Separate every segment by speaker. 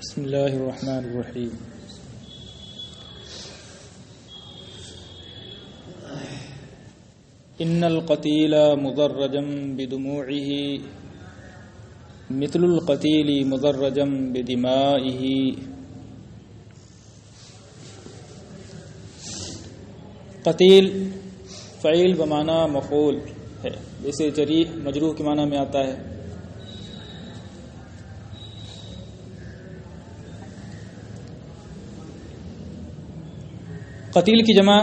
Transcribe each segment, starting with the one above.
Speaker 1: بسم اللہ الرحمن الرحیم. ان القتیل مدرجا بدموعه مثل القتیل مدرجا بدمائه. قتیل فعیل بمعنی مفعول ہے، جیسے جریح مجروح کے معنی میں آتا ہے. قتیل کی جمع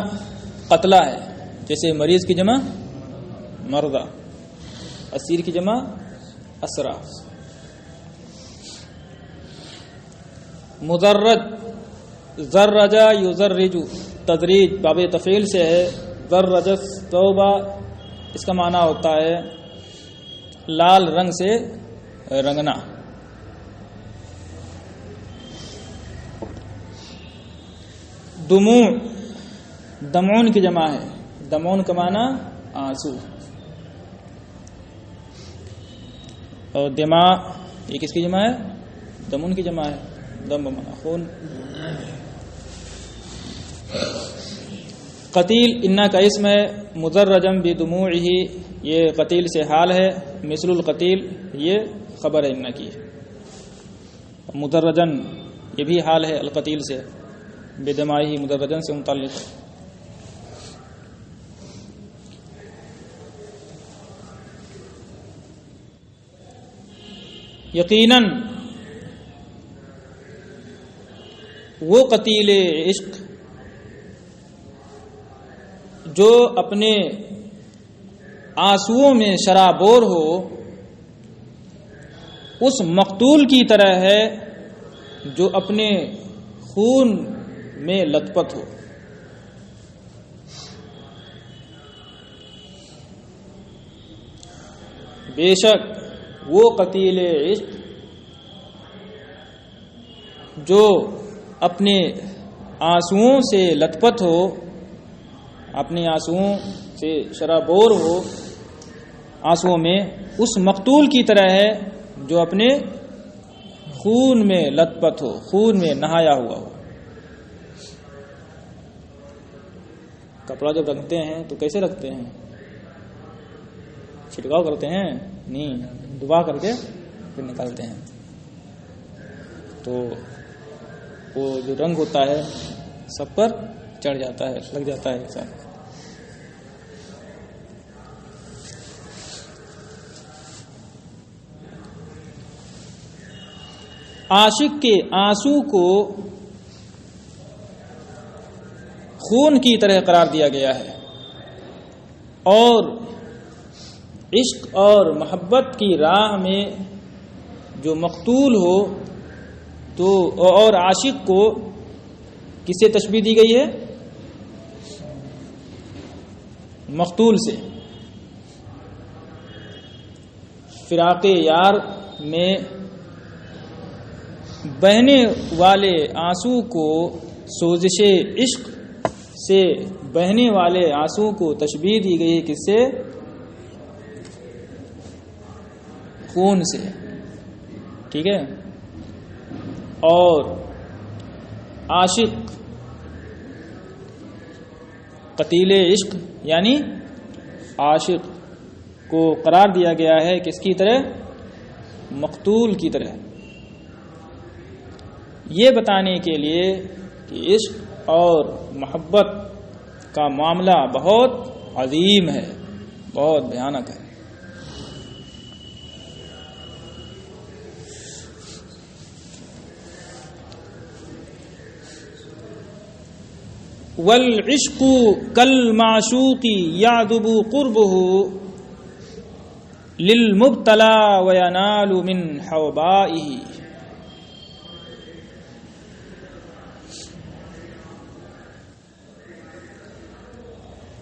Speaker 1: قتلہ ہے، جیسے مریض کی جمع مرضى، اسیر کی جمع اسرى. مدرج زرج یزرج، تدریج باب تفعیل سے ہے. زرج توبہ، اس کا معنی ہوتا ہے لال رنگ سے رنگنا. دموع دمعون کی جمع ہے، دمعون کا معنی آنسو. اور دماء یہ کس کی جمع ہے؟ دمون کی جمع ہے، دم بمعنی خون. قتیل انا کا اسم ہے، مدرجم بدموعہ یہ قتیل سے حال ہے. مثل القتیل یہ خبر ہے انا کی. مدرجن یہ بھی حال ہے القتیل سے، بدمائہ مدرجن سے متعلق. یقیناً وہ قتیل عشق جو اپنے آنسوؤں میں شرابور ہو، اس مقتول کی طرح ہے جو اپنے خون میں لت پت ہو. بے شک وہ قتیل عشق جو اپنے آنسوؤں سے لت پت ہو، اپنے آنسوؤں سے شرابور ہو، آنسوؤں میں، اس مقتول کی طرح ہے جو اپنے خون میں لت پت ہو، خون میں نہایا ہوا ہو. کپڑا جب رکھتے ہیں تو کیسے رکھتے ہیں؟ چھڑکاؤ کرتے ہیں؟ نہیں، دبا کر کے پھر نکالتے ہیں. تو وہ جو رنگ ہوتا ہے سب پر چڑھ جاتا ہے، لگ جاتا ہے انسان. عاشق کے آنسو کو خون کی طرح قرار دیا گیا ہے، اور عشق اور محبت کی راہ میں جو مقتول ہو تو اور عاشق کو کس سے تشبیہ دی گئی ہے؟ مقتول سے. فراق یار میں بہنے والے آنسو کو، سوزش عشق سے بہنے والے آنسو کو تشبیہ دی گئی ہے کس سے؟ خون سے. ٹھیک ہے. اور عاشق قتیل عشق یعنی عاشق کو قرار دیا گیا ہے کس کی طرح؟ مقتول کی طرح. یہ بتانے کے لیے کہ عشق اور محبت کا معاملہ بہت عظیم ہے، بہت بھیانک ہے. والعشق کالمعشوق یعذب قربه للمبتلى وینال من حوبائه.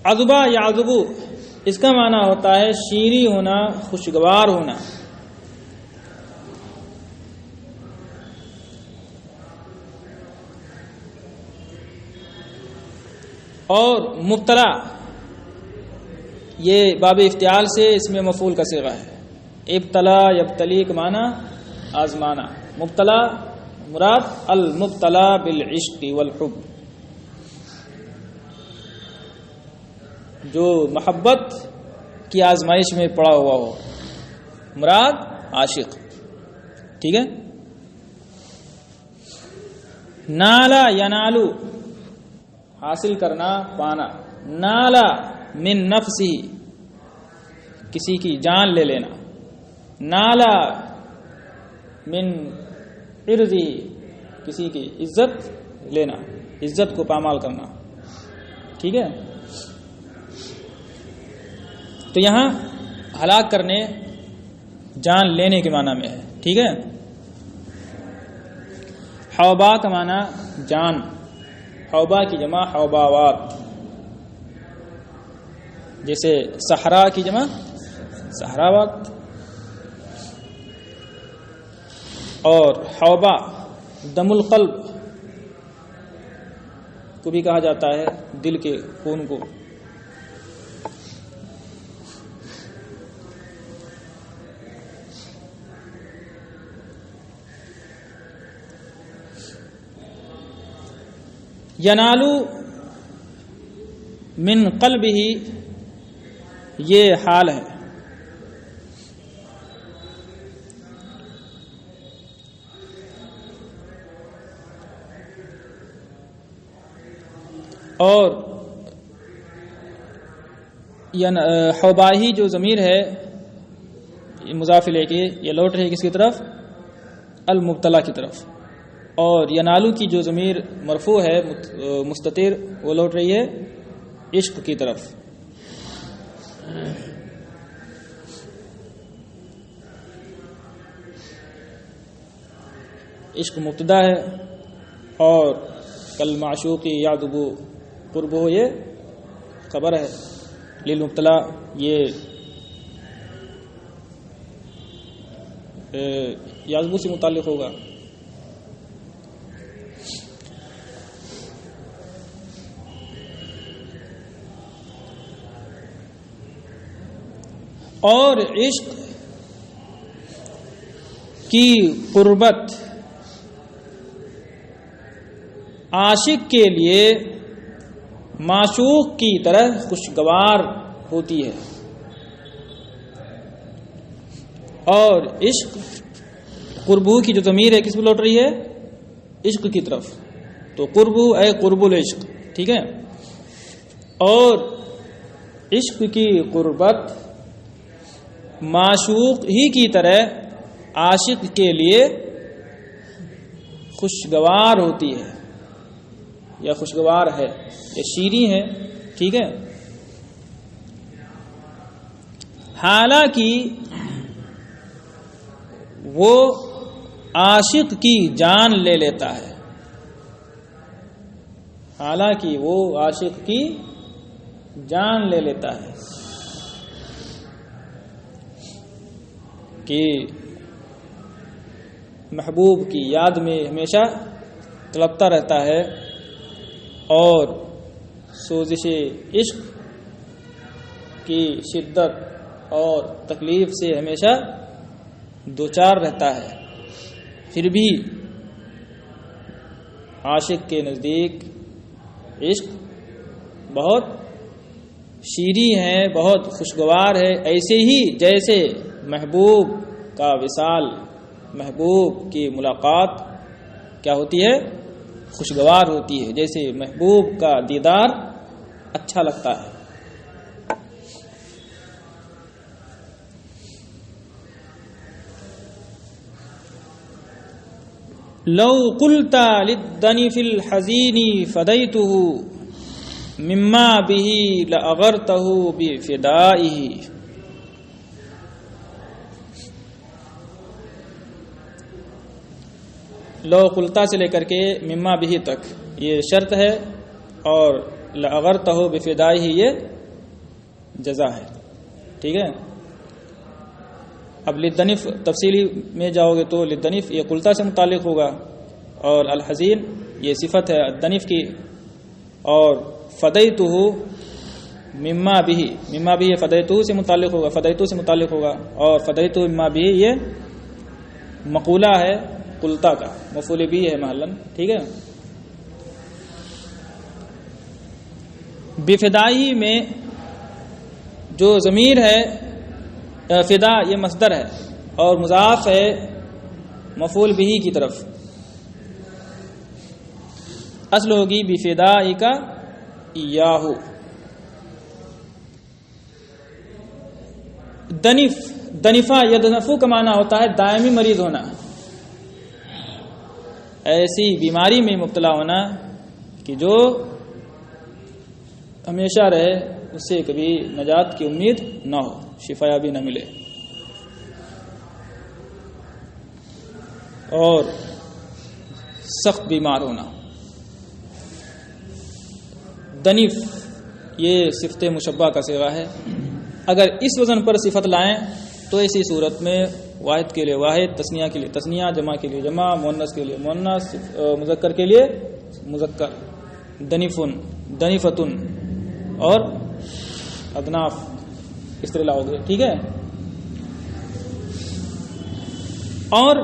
Speaker 1: عذبہ یعذب اس کا معنی ہوتا ہے شیریں ہونا، خوشگوار ہونا. اور مبتلا یہ باب افتعال سے اس میں مفعول کا صیغہ ہے. ابتلا یبتلی کا معنی آزمانا، مبتلا مراد المبتلا بالعشق والحب، جو محبت کی آزمائش میں پڑا ہوا ہو، مراد عاشق. ٹھیک ہے. نالا ینالو حاصل کرنا، پانا. نالا من نفسی کسی کی جان لے لینا. نالا من عرضی کسی کی عزت لینا، عزت کو پامال کرنا. ٹھیک ہے. تو یہاں ہلاک کرنے جان لینے کے معنی میں ہے. ٹھیک ہے. حوبا کا معنی جان، حوبا کی جمع حوباوات، جیسے صحرا کی جمع صحراوات. اور حوبا دم القلب کو بھی کہا جاتا ہے، دل کے خون کو. ینالو من قلبہ یہ حال ہے. اور حوباہی جو ضمیر ہے مضاف الیہ کے، یہ لوٹ رہی ہے کس کی طرف؟ المبتلا کی طرف. اور ینالو کی جو ضمیر مرفوع ہے مستتر، وہ لوٹ رہی ہے عشق کی طرف. عشق مبتدا ہے اور کل معشوقی یادبو قربو یہ خبر ہے. للمبتلا یہ یادبو سے متعلق ہوگا. اور عشق کی قربت عاشق کے لیے معشوق کی طرح خوشگوار ہوتی ہے. اور عشق قربو کی جو ضمیر ہے کس پہ لوٹ رہی ہے؟ عشق کی طرف. تو قربو اے قرب العشق. ٹھیک ہے. اور عشق کی قربت معشوق ہی کی طرح عاشق کے لیے خوشگوار ہوتی ہے یا خوشگوار ہے یا شیریں ہے. ٹھیک ہے. حالانکہ وہ عاشق کی جان لے لیتا ہے، حالانکہ وہ عاشق کی جان لے لیتا ہے کہ محبوب کی یاد میں ہمیشہ تڑپتا رہتا ہے اور سوزش عشق کی شدت اور تکلیف سے ہمیشہ دوچار رہتا ہے. پھر بھی عاشق کے نزدیک عشق بہت شیریں ہے، بہت خوشگوار ہے، ایسے ہی جیسے محبوب کا وصال، محبوب کی ملاقات کیا ہوتی ہے؟ خوشگوار ہوتی ہے، جیسے محبوب کا دیدار اچھا لگتا ہے. لو قلت للدنف الحزين فديته مما به لأغرته بفدائه. لو قلتا سے لے کر کے مما به تک یہ شرط ہے اور لأغرته بفدائه یہ جزا ہے. ٹھیک ہے. اب للدنف تفصیلی میں جاؤ گے تو للدنف یہ قلتا سے متعلق ہوگا اور الحزین یہ صفت ہے الدنف کی. اور فدیتہ مما بھی، مما بھی یہ فدیتہ سے متعلق ہوگا، فدیتہ سے متعلق ہوگا. اور فدیتہ مما بھی یہ مقولہ ہے قلتا کا مفعول بھی ہے محلن، ٹھیک ہے. بفدائی میں جو ضمیر ہے فدا یہ مصدر ہے اور مضاف ہے مفعول بھی کی طرف. اصل ہوگی بفدائی کا ایاہو. دنفا یدنفو کا معنی ہوتا ہے دائمی مریض ہونا، ایسی بیماری میں مبتلا ہونا کہ جو ہمیشہ رہے، اس سے کبھی نجات کی امید نہ ہو، شفایابی نہ ملے. اور سخت بیمار ہونا. دنف یہ صفت مشبہ کا صیغہ ہے. اگر اس وزن پر صفت لائیں تو ایسی صورت میں واحد کے لیے واحد، تثنیہ کے لیے تثنیہ، جمع کے لیے جمع، مؤنث کے لیے مؤنث، مذکر کے لیے مذکر. دنفن، دنفتن اور ادناف اس طرح لاؤ گے، ٹھیک ہے. اور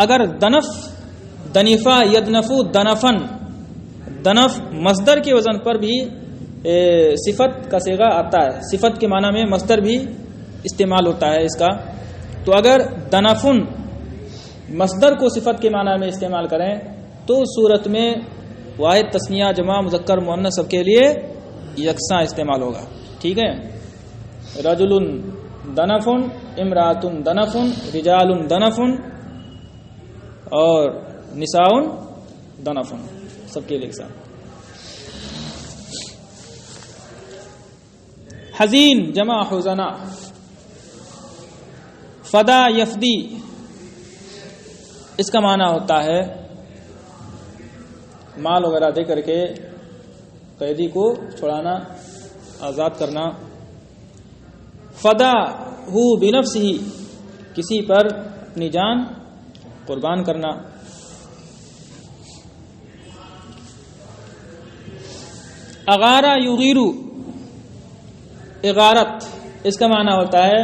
Speaker 1: اگر دنف، دنفا یدنفو دنفن، دنف مصدر کے وزن پر بھی صفت کا صیغہ آتا ہے، صفت کے معنی میں مصدر بھی استعمال ہوتا ہے اس کا. تو اگر دنفن مصدر کو صفت کے معنی میں استعمال کریں تو اس صورت میں واحد، تثنیہ، جمع، مذکر، مؤنث سب کے لیے یکساں استعمال ہوگا، ٹھیک ہے. رجل دنفن، امرأۃ دنفن، رجال دنفن اور نساء دنفن سب کے لیے یکساں. حزین جمع حزنا. فدا یفدی اس کا معنی ہوتا ہے مال وغیرہ دے کر کے قیدی کو چھڑانا، آزاد کرنا. فدا ہو بنفس ہی کسی پر اپنی جان قربان کرنا. اغارہ یغیرو، اغارت اس کا معنی ہوتا ہے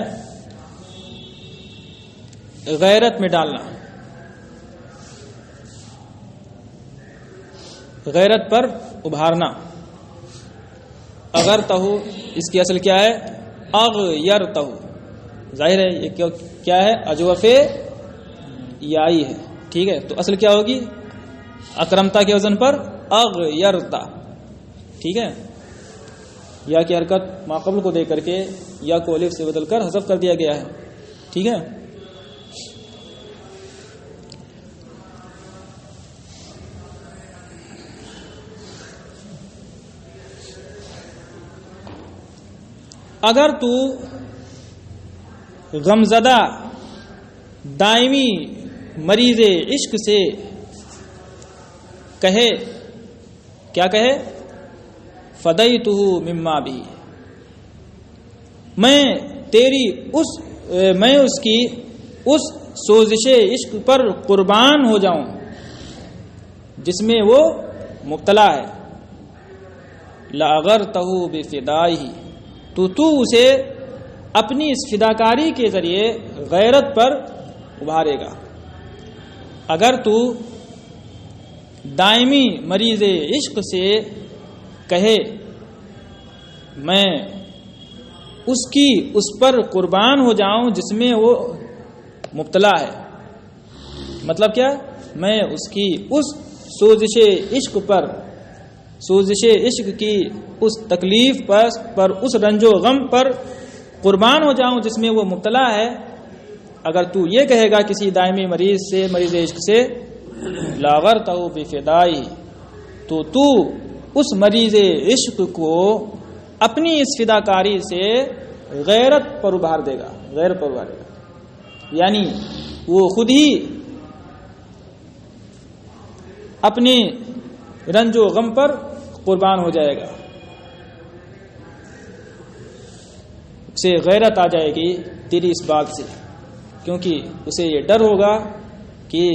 Speaker 1: غیرت میں ڈالنا، غیرت پر ابھارنا. اغرتہو اس کی اصل کیا ہے؟ اغیرتہو. ظاہر ہے یہ کیا ہے؟ اجوف یائی ہے، ٹھیک ہے. تو اصل کیا ہوگی؟ اکرمتا کے وزن پر اغیرتا، ٹھیک ہے. یا کی حرکت ما قبل کو دے کر کے یا کو الف سے بدل کر حذف کر دیا گیا ہے، ٹھیک ہے. اگر تو غمزدہ دائمی مریض عشق سے کہے، کیا کہے؟ فدیتہ مما بھی، میں اس کی اس سوزش عشق پر قربان ہو جاؤں جس میں وہ مبتلا ہے. لاغرتہ بفدائہ، تو اسے اپنی اس فداکاری کے ذریعے غیرت پر ابھارے گا. اگر تو دائمی مریض عشق سے کہے میں اس پر قربان ہو جاؤں جس میں وہ مبتلا ہے، مطلب کیا؟ میں اس کی اس سوزش عشق پر، سوزش عشق کی اس تکلیف پر، اس رنج و غم پر قربان ہو جاؤں جس میں وہ مبتلا ہے. اگر تو یہ کہے گا کسی دائمی مریض سے، مریض عشق سے، لاغرتہ بفدائی، تو اس مریض عشق کو اپنی اس فداکاری سے غیرت پر ابھار دے گا، غیرت پر ابھارے گا. یعنی وہ خود ہی اپنے رنج و غم پر قربان ہو جائے گا، اسے غیرت آ جائے گی تیری اس بات سے، کیونکہ اسے یہ ڈر ہوگا کہ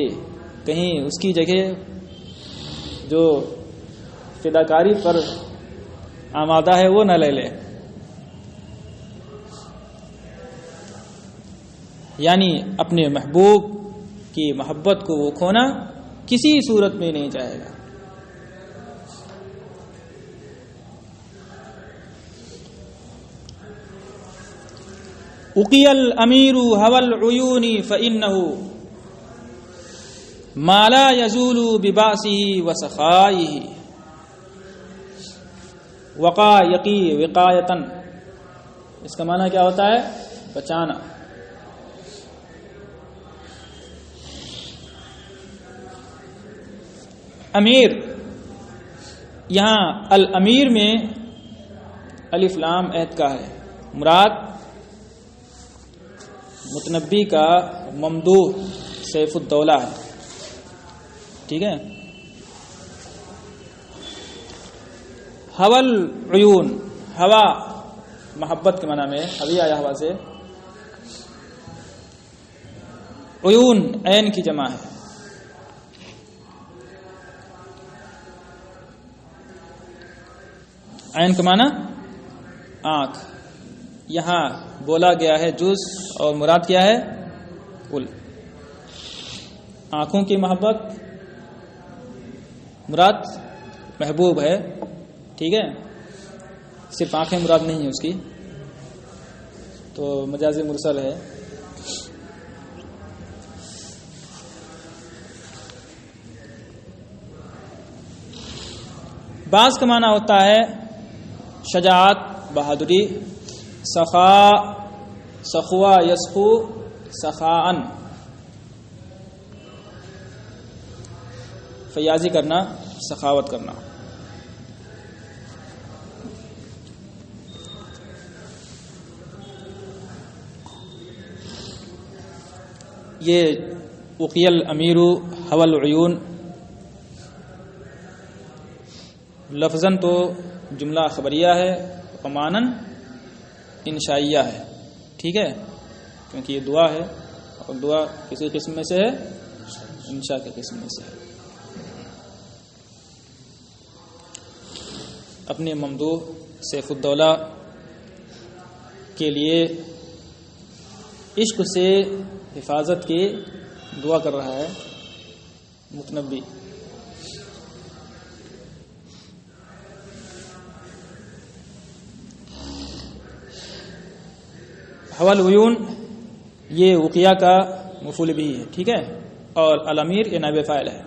Speaker 1: کہیں اس کی جگہ جو فداکاری پر آمادہ ہے وہ نہ لے لے. یعنی اپنے محبوب کی محبت کو وہ کھونا کسی صورت میں نہیں چاہے گا. اقی الامیر هوى العیون فإنه ما لا يزول بباسه وسخائه. وقا یقی وقایتن، اس کا معنی کیا ہوتا ہے؟ بچانا. امیر، یہاں الامیر میں الف لام عہد کا ہے، مراد متنبی کا ممدوح سیف الدولہ ہے. ٹھیک ہے. حول عیون، ہوا محبت کے معنی میں حوی آیا ہوا سے، عیون عین کی جمع ہے. عین کا معنی آنکھ. یہاں بولا گیا ہے جز اور مراد کیا ہے؟ کل. آنکھوں کی محبت مراد محبوب ہے. ٹھیک ہے. صرف آنکھیں مراد نہیں ہے اس کی، تو مجاز مرسل ہے. بعض کا معنی ہوتا ہے شجاعت، بہادری. سخا، سخوا یسخو سخاءن، فیاضی کرنا، سخاوت کرنا. یہ اقی الامیر هوى العیون لفظاً تو جملہ خبریہ ہے، معناً انشائیہ ہے. ٹھیک ہے، کیونکہ یہ دعا ہے، اور دعا کسی قسم میں سے ہے؟ انشاء کے قسم میں سے ہے. اپنے ممدوح سیف الدولہ کے لیے عشق سے حفاظت کی دعا کر رہا ہے متنبی. حول العیون یہ وقیہ کا مفعول بھی ہے. ٹھیک ہے. اور الامیر یہ نائب فاعل ہے.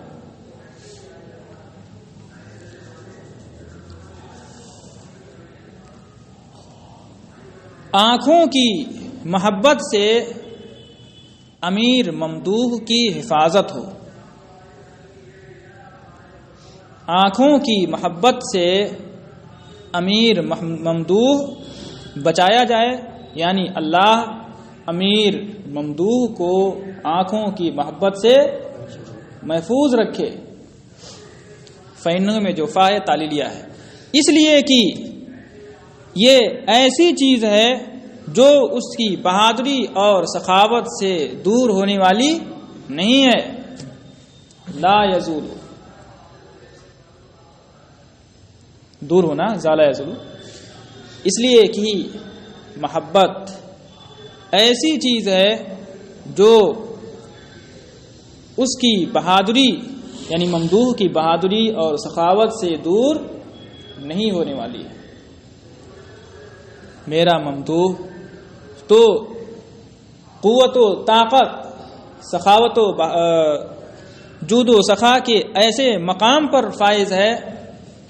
Speaker 1: آنکھوں کی محبت سے امیر ممدوح کی حفاظت ہو. آنکھوں کی محبت سے امیر ممدوح بچایا جائے، یعنی اللہ امیر ممدوح کو آنکھوں کی محبت سے محفوظ رکھے. فإنہ میں جو فا ہے تعلیلیہ ہے، اس لیے کہ یہ ایسی چیز ہے جو اس کی بہادری اور سخاوت سے دور ہونے والی نہیں ہے. لا یزول، دور ہونا زالا یزول. اس لیے کہ محبت ایسی چیز ہے جو اس کی بہادری یعنی ممدوح کی بہادری اور سخاوت سے دور نہیں ہونے والی ہے. میرا ممدوح تو قوت و طاقت، سخاوت و جود و سخا کے ایسے مقام پر فائز ہے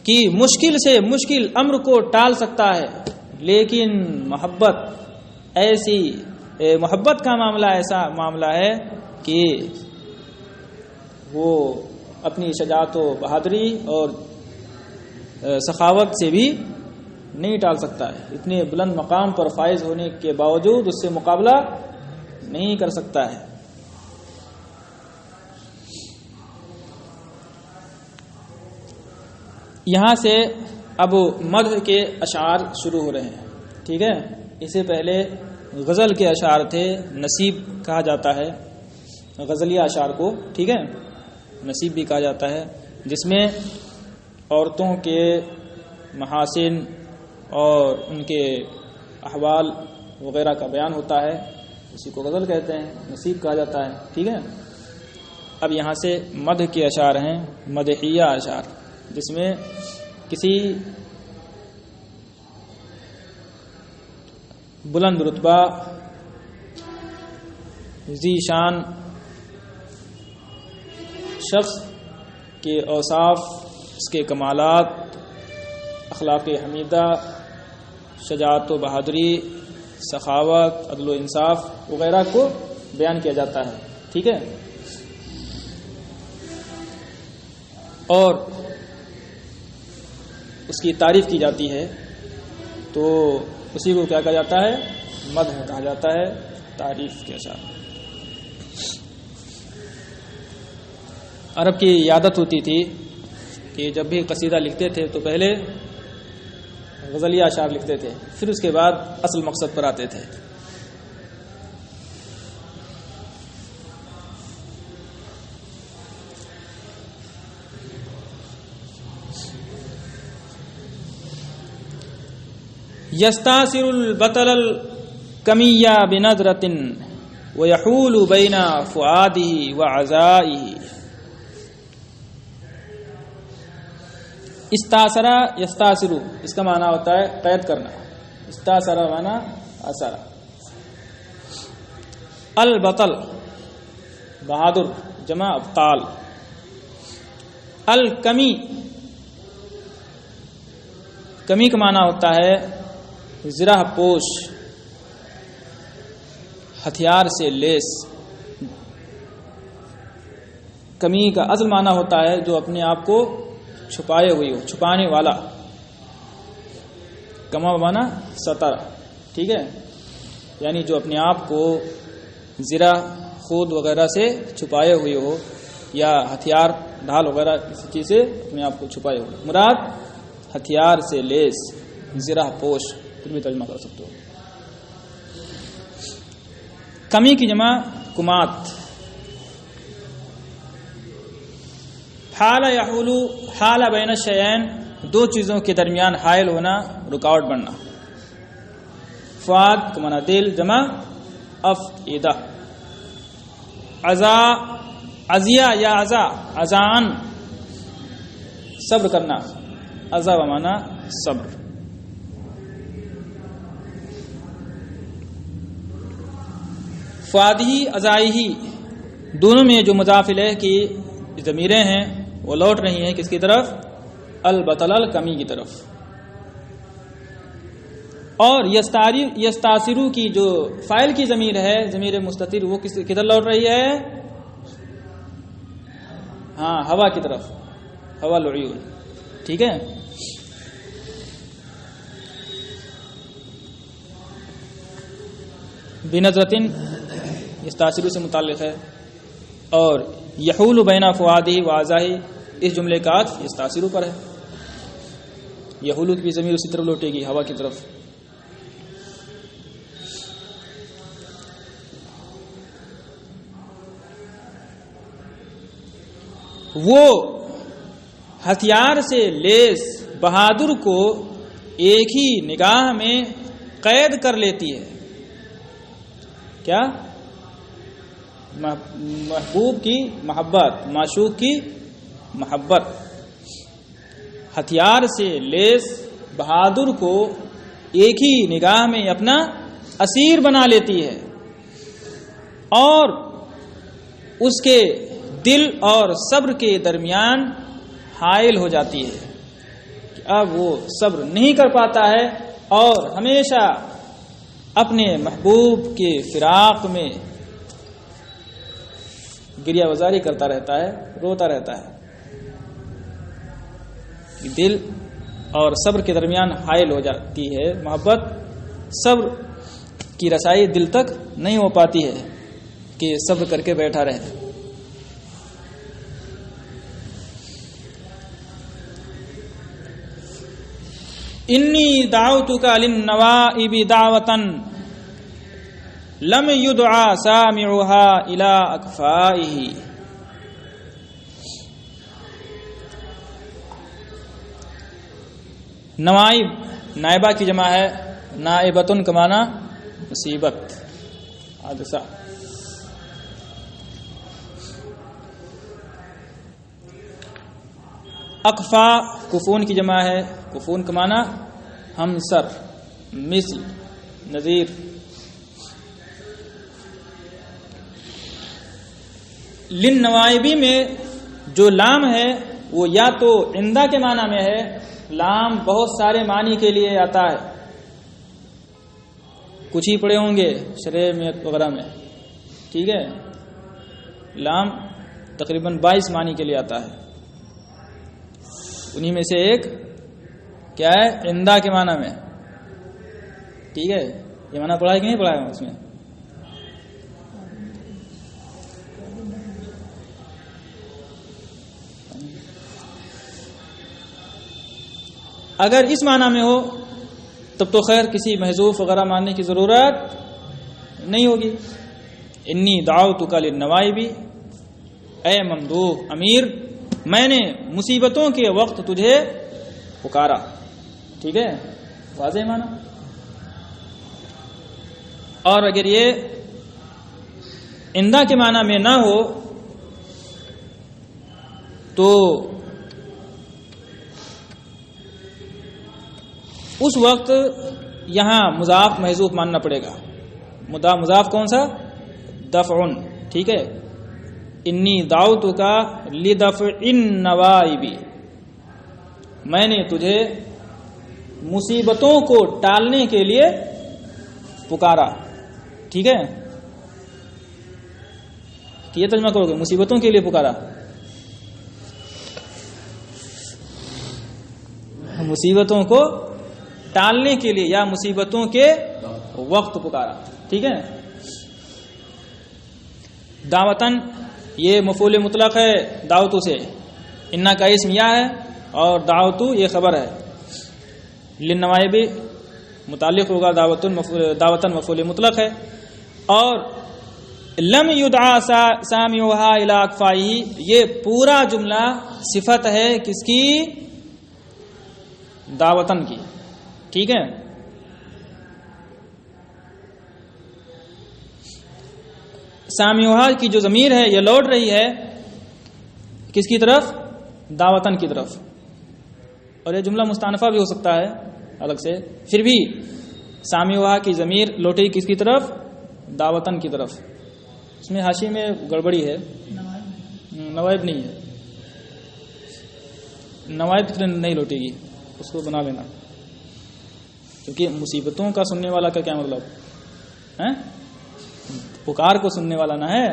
Speaker 1: کہ مشکل سے مشکل امر کو ٹال سکتا ہے. لیکن محبت کا معاملہ ایسا معاملہ ہے کہ وہ اپنی شجاعت و بہادری اور سخاوت سے بھی نہیں ٹال سکتا ہے. اتنے بلند مقام پر فائز ہونے کے باوجود اس سے مقابلہ نہیں کر سکتا ہے. یہاں سے اب مدح کے اشعار شروع ہو رہے ہیں. ٹھیک ہے. اس سے پہلے غزل کے اشعار تھے، نصیب کہا جاتا ہے غزلیہ اشعار کو. ٹھیک ہے. نصیب بھی کہا جاتا ہے، جس میں عورتوں کے محاسن اور ان کے احوال وغیرہ کا بیان ہوتا ہے. اسی کو غزل کہتے ہیں، نصیب کہا جاتا ہے. ٹھیک ہے. اب یہاں سے مدح کے اشعار ہیں، مدحیہ اشعار، جس میں کسی بلند رتبہ ذی شان شخص کے اوصاف، اس کے کمالات، اخلاق حمیدہ، شجاعت و بہادری، سخاوت، عدل و انصاف وغیرہ کو بیان کیا جاتا ہے، ٹھیک ہے، اور اس کی تعریف کی جاتی ہے، تو اسی کو کیا کہا جاتا ہے؟ مدح کہا جاتا ہے، تعریف کے اشعار۔ عرب کی عادت ہوتی تھی کہ جب بھی قصیدہ لکھتے تھے تو پہلے غزلیہ اشعار لکھتے تھے، پھر اس کے بعد اصل مقصد پر آتے تھے۔ یستاثر البطل الکمیہ بنظرۃ ویحول بین فؤادہ وعزائہ۔ استاثرہ یستاثر، اس کا معنی ہوتا ہے قید کرنا، استاثرہ معنی اثر، البطل بہادر جمع ابطال، الکمی کمی کا معنی ہوتا ہے زرہ پوش، ہتھیار سے لیس۔ کمی کا اصل معنی ہوتا ہے جو اپنے آپ کو چھپائے ہوئی ہو، چھپانے والا، کما معنی ستر، ٹھیک ہے، یعنی جو اپنے آپ کو زرہ خود وغیرہ سے چھپائے ہوئے ہو، یا ہتھیار ڈھال وغیرہ کسی چیز سے اپنے آپ کو چھپائے ہوئے، مراد ہتھیار سے لیس، زرہ پوش، پھر بھی ترجمہ کر سکتے ہو۔ کمی کی جمع کمات۔ حال یحول، حال بین الشیئین، دو چیزوں کے درمیان حائل ہونا، رکاوٹ بننا۔ فؤاد کا معنی دل جمع افئدہ۔ عزا، عزیہ یا عزا، عزان صبر کرنا، عزا و معنی صبر۔ فؤادی عزائہی، دونوں میں جو مضاف الیہ کی ضمیریں ہیں وہ لوٹ رہی ہیں کس کی طرف؟ البطل الکمی کی طرف۔ اور یستاثرو کی جو فاعل کی ضمیر ہے، ضمیر مستتر، وہ کدھر لوٹ رہی ہے؟ ہاں، ہوا کی طرف، ہوا العیون، ٹھیک ہے۔ بنظرۃ یستاثر سے متعلق ہے، اور یحول بین فؤادہ وعزائہ، اس جملے کا عطف یستاثر پر ہے۔ یحول کی ضمیر اسی طرف لوٹے گی، ہوا کی طرف۔ وہ ہتھیار سے لیس بہادر کو ایک ہی نگاہ میں قید کر لیتی ہے۔ کیا؟ محبوب کی محبت، معشوق کی محبت۔ ہتھیار سے لیس بہادر کو ایک ہی نگاہ میں اپنا اسیر بنا لیتی ہے، اور اس کے دل اور صبر کے درمیان حائل ہو جاتی ہے کہ اب وہ صبر نہیں کر پاتا ہے اور ہمیشہ اپنے محبوب کے فراق میں گریہ وزاری کرتا رہتا ہے، روتا رہتا ہے۔ دل اور صبر کے درمیان حائل ہو جاتی ہے محبت، صبر کی رسائی دل تک نہیں ہو پاتی ہے کہ صبر کر کے بیٹھا رہے۔ انی دعوتک للنوائب دعوة لم يدعى سامعها الى اکفائہ۔ نوائب نائبہ کی جمع ہے، نائبتن کا معنی مصیبت، حادثہ۔ اقفا کفون کی جمع ہے، کفون کا معنی ہمسر، مثل، نظیر. للنوائبی میں جو لام ہے وہ یا تو عندہ کے معنی میں ہے، لام بہت سارے معنی کے لیے آتا ہے، کچھ ہی پڑھے ہوں گے شرح میں وغیرہ میں، ٹھیک ہے. لام تقریباً 22 معنی کے لیے آتا ہے، انہی میں سے ایک کیا ہے؟ عندہ کے معنی میں، ٹھیک ہے. یہ معنی پڑھا ہے کہ نہیں پڑھا ہے اس میں؟ اگر اس معنی میں ہو تب تو خیر کسی محذوف وغیرہ ماننے کی ضرورت نہیں ہوگی. انی دعوتک للنوائبی، اے ممدوح امیر میں نے مصیبتوں کے وقت تجھے پکارا. ٹھیک ہے، واضح معنی. اور اگر یہ عندہ کے معنی میں نہ ہو تو اس وقت یہاں مضاف محذوف ماننا پڑے گا. مضاف کون سا؟ دفع. ٹھیک ہے، انی دعوتک لدفع النوائب، میں نے تجھے مصیبتوں کو ٹالنے کے لیے پکارا. ٹھیک ہے، یہ ترجمہ کرو گے، مصیبتوں کے لیے پکارا، مصیبتوں کو ٹالنے کے لیے یا مصیبتوں کے وقت پکارا. ٹھیک ہے. دعوتن یہ مفعول مطلق ہے دعوتو سے، انا کا اسم یا ہے اور دعوتو یہ خبر ہے. للنوائب متعلق ہوگا دعوتن مفعول مطلق ہے. اور لم یدعا سامعها الی اکفائہ، یہ پورا جملہ صفت ہے کس کی؟ دعوتن کی. ٹھیک ہے. سامعها کی جو ضمیر ہے یہ لوٹ رہی ہے کس کی طرف؟ دعوتن کی طرف. اور یہ جملہ مستانفہ بھی ہو سکتا ہے الگ سے، پھر بھی سامعها کی ضمیر لوٹی کس کی طرف؟ دعوتن کی طرف. اس میں حاشی میں گڑبڑی ہے، نوائب نہیں ہے، نوائب نہیں لوٹے گی، اس کو بنا لینا، کیونکہ مصیبتوں کا سننے والا کا کیا مطلب ہے؟ پکار کو سننے والا نہ ہے.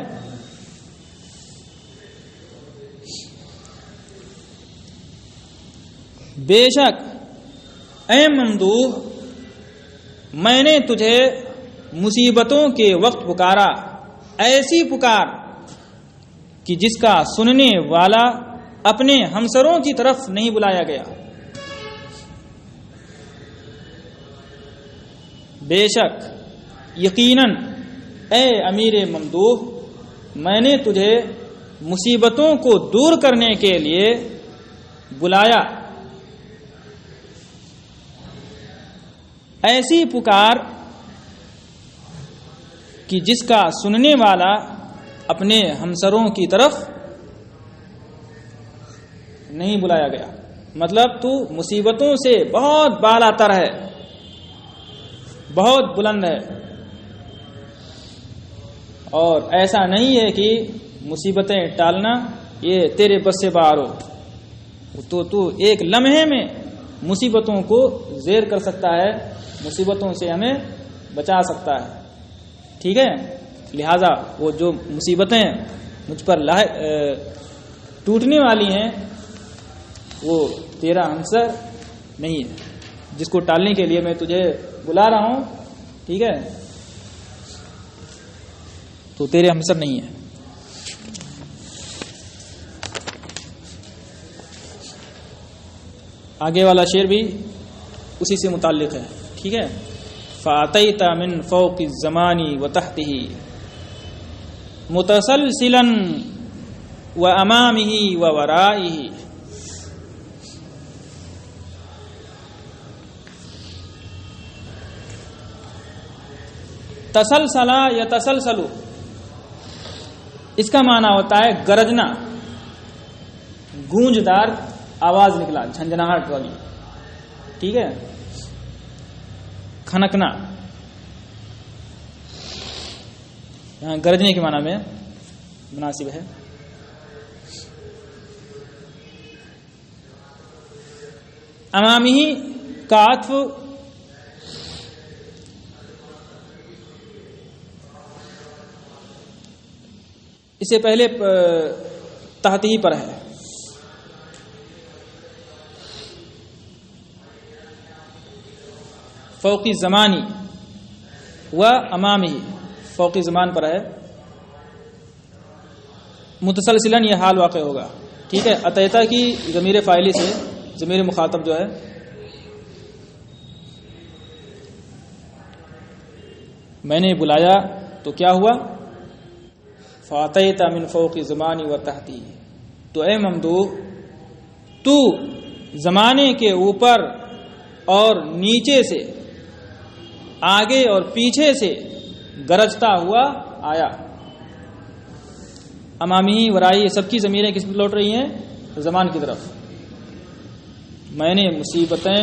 Speaker 1: بے شک اے ممدوح میں نے تجھے مصیبتوں کے وقت پکارا، ایسی پکار کہ جس کا سننے والا اپنے ہمسروں کی طرف نہیں بلایا گیا. بے شک یقیناً اے امیر ممدوح میں نے تجھے مصیبتوں کو دور کرنے کے لیے بلایا، ایسی پکار کہ جس کا سننے والا اپنے ہمسروں کی طرف نہیں بلایا گیا. مطلب تو مصیبتوں سے بہت بالا تر ہے، بہت بلند ہے، اور ایسا نہیں ہے کہ مصیبتیں ٹالنا یہ تیرے بس سے باہر ہو. تو ایک لمحے میں مصیبتوں کو زیر کر سکتا ہے، مصیبتوں سے ہمیں بچا سکتا ہے. ٹھیک ہے. لہذا وہ جو مصیبتیں مجھ پر ٹوٹنے والی ہیں وہ تیرا ہمسر نہیں ہے جس کو ٹالنے کے لیے میں تجھے بلا رہا ہوں. ٹھیک ہے، تو تیرے ہمسر نہیں ہے. آگے والا شعر بھی اسی سے متعلق ہے. ٹھیک ہے. فَأَتَيْتَ مِن فَوْقِ الزَّمَانِ وَتَحْتِهِ مُتَسَلْسِلًا وَأَمَامِهِ وَوَرَائِهِ. تسلسلا یا تسلسلو اس کا معنی ہوتا ہے گرجنا، گونجدار آواز نکلا جھنجھناہٹ والی، ٹھیک ہے، کھنکنا، یہاں گرجنے کے معنی میں مناسب ہے۔ امامی کا عطف اسے پہلے تحتی پر ہے، فوقی زمانی و امامی، فوقی زمان پر ہے، متسلسلاً یہ حال واقع ہوگا، ٹھیک ہے۔ اتیتا کی ضمیر فاعلی سے ضمیر مخاطب جو ہے میں نے بلایا تو کیا ہوا، فاتیت من فوق زمانی و تحتی، تو اے ممدوح تو زمانے کے اوپر اور نیچے سے، آگے اور پیچھے سے گرجتا ہوا آیا۔ امامی ورائی سب کی ضمیریں کس میں لوٹ رہی ہیں، زمان کی طرف۔ میں نے مصیبتیں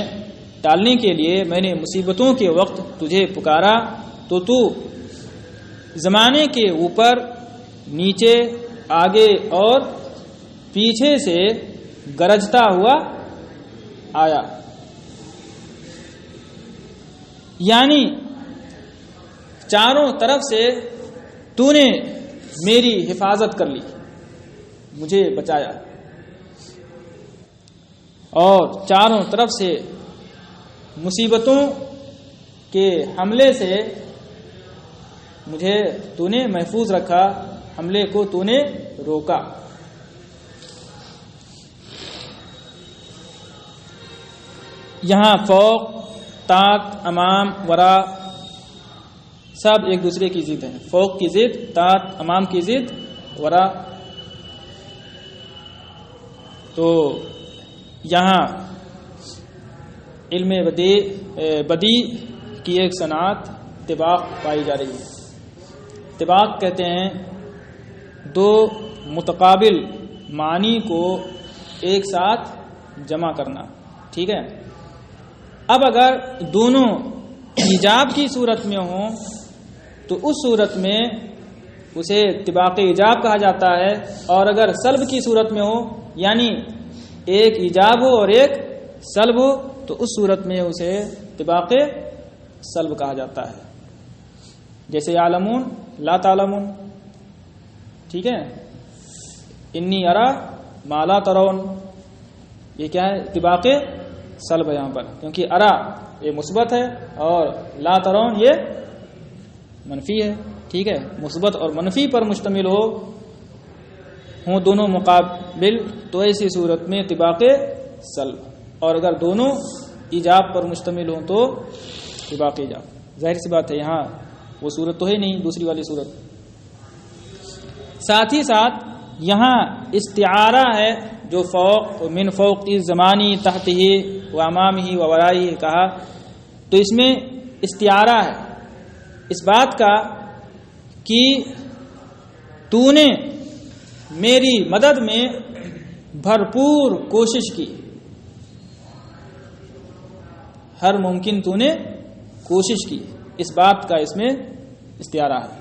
Speaker 1: ٹالنے کے لیے، میں نے مصیبتوں کے وقت تجھے پکارا تو تو زمانے کے اوپر، نیچے، آگے اور پیچھے سے گرجتا ہوا آیا، یعنی چاروں طرف سے تو نے میری حفاظت کر لی، مجھے بچایا، اور چاروں طرف سے مصیبتوں کے حملے سے مجھے تو نے محفوظ رکھا، حملے کو تو نے روکا۔ یہاں فوق، تحت، امام، ورا سب ایک دوسرے کی ضد ہیں، فوق کی ضد، تحت، امام کی ضد، ورا۔ تو یہاں علم بدی کی ایک صنعت طباق پائی جا رہی ہے۔ طباق کہتے ہیں دو متقابل معنی کو ایک ساتھ جمع کرنا، ٹھیک ہے۔ اب اگر دونوں ایجاب کی صورت میں ہوں تو اس صورت میں اسے طباق ایجاب کہا جاتا ہے، اور اگر سلب کی صورت میں ہو، یعنی ایک ایجاب ہو اور ایک سلب ہو، تو اس صورت میں اسے طباق سلب کہا جاتا ہے، جیسے یعلمون لا تعلمون، ٹھیک ہے۔ انی ارا ما لا ترون، یہ کیا ہے، طباق سلب ہے یہاں پر، کیونکہ ارا یہ مثبت ہے اور لا ترون یہ منفی ہے، ٹھیک ہے۔ مثبت اور منفی پر مشتمل ہوں دونوں مقابل تو ایسی صورت میں طباق سلب، اور اگر دونوں ایجاب پر مشتمل ہوں تو طباق ایجاب۔ ظاہر سی بات ہے یہاں وہ صورت تو ہے نہیں، دوسری والی صورت۔ ساتھ ہی ساتھ یہاں استعارہ ہے، جو فوق، من فوق زمانی، تحت ہی و امام ہی و ورائی کہا، تو اس میں استعارہ ہے اس بات کا کہ تو نے میری مدد میں بھرپور کوشش کی، ہر ممکن تو نے کوشش کی، اس بات کا اس میں استعارہ ہے۔